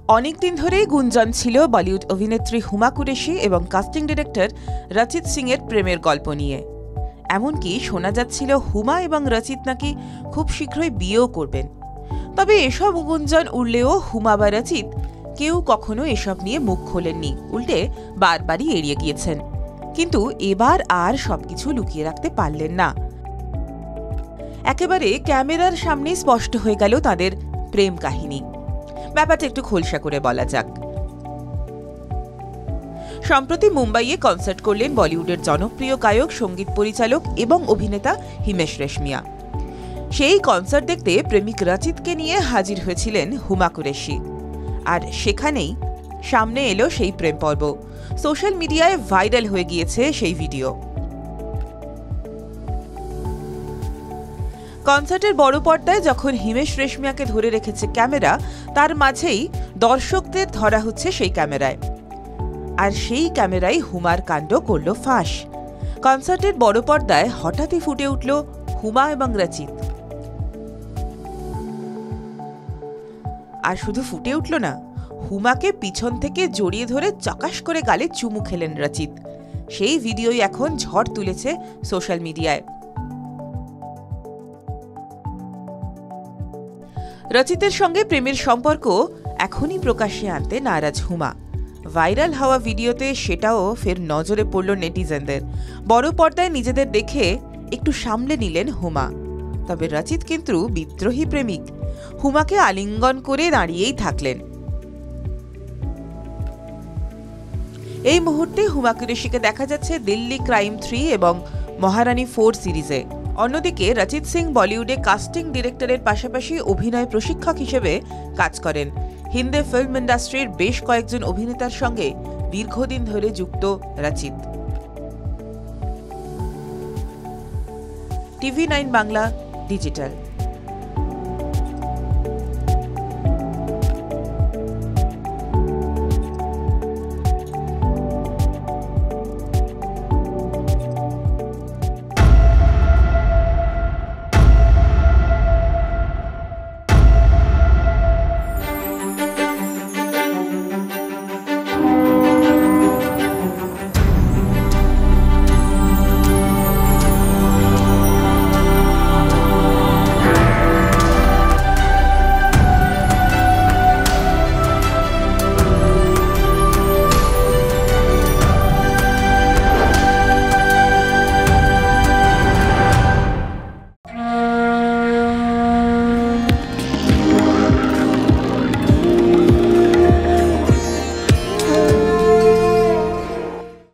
অনেকদিন ধরেই গুঞ্জন ছিল বলিউড অভিনেত্রী হুমা কুরেশি এবং কাস্টিং ডিরেক্টর রচিত সিং এর প্রেমের গল্প নিয়ে। এমনকি শোনা যাচ্ছিল হুমা এবং রচিত নাকি খুব শীঘ্রই বিয়েও করবেন। তবে এসব গুঞ্জন উড়লেও হুমা বা রচিত কেউ কখনো এসব নিয়ে মুখ খোলেননি, উল্টে বারবারই এড়িয়ে গিয়েছেন। কিন্তু এবার আর সবকিছু লুকিয়ে রাখতে পারলেন না। একেবারে ক্যামেরার সামনে স্পষ্ট হয়ে গেল তাদের প্রেম কাহিনী। ব্যাপারটা একটু খোলসা করে বলা যাক। সম্প্রতি মুম্বাইয়ে কনসার্ট করলেন বলিউডের জনপ্রিয় গায়ক, সঙ্গীত পরিচালক এবং অভিনেতা হিমেশ রেশমিয়া। সেই কনসার্ট দেখতে প্রেমিক রচিতকে নিয়ে হাজির হয়েছিলেন হুমা কুরেশি। আর সেখানেই সামনে এলো সেই প্রেম পর্ব। সোশ্যাল মিডিয়ায় ভাইরাল হয়ে গিয়েছে সেই ভিডিও। কনসার্টের বড় পর্দায় যখন হিমেশ রেশমিয়াকে ধরে রেখেছে ক্যামেরা, তার মাঝেই দর্শকদের ধরা হচ্ছে সেই ক্যামেরায়। আর সেই ক্যামেরায় হুমার কাণ্ড করল ফাঁস। কনসার্টের বড় পর্দায় হঠাৎই ফুটে উঠল হুমা এবং রচিত। আর শুধু ফুটে উঠল না, হুমাকে পিছন থেকে জড়িয়ে ধরে চকাশ করে গালে চুমু খেলেন রচিত। সেই ভিডিওই এখন ঝড় তুলেছে সোশ্যাল মিডিয়ায়। রচিতের সঙ্গে প্রেমের সম্পর্ক এখনই প্রকাশ্যে আনতে নারাজ হুমা। ভাইরাল হওয়া ভিডিওতে সেটাও ফের নজরে পড়ল নেটিজেনদের। বড় পর্দায় নিজেদের দেখে একটু সামলে নিলেন হুমা। তবে রচিত কিন্তু বিদ্রোহী প্রেমিক, হুমাকে আলিঙ্গন করে দাঁড়িয়েই থাকলেন। এই মুহূর্তে হুমা কুরেশিকে দেখা যাচ্ছে দিল্লি ক্রাইম 3 এবং মহারানী 4 সিরিজে। অন্যদিকে রচিত সিং বলিউডে কাস্টিং ডিরেক্টরের পাশাপাশি অভিনয় প্রশিক্ষক হিসেবে কাজ করেন। হিন্দি ফিল্ম ইন্ডাস্ট্রির বেশ কয়েকজন অভিনেতার সঙ্গে দীর্ঘদিন ধরে যুক্ত রচিত। TV9 Bangla digital.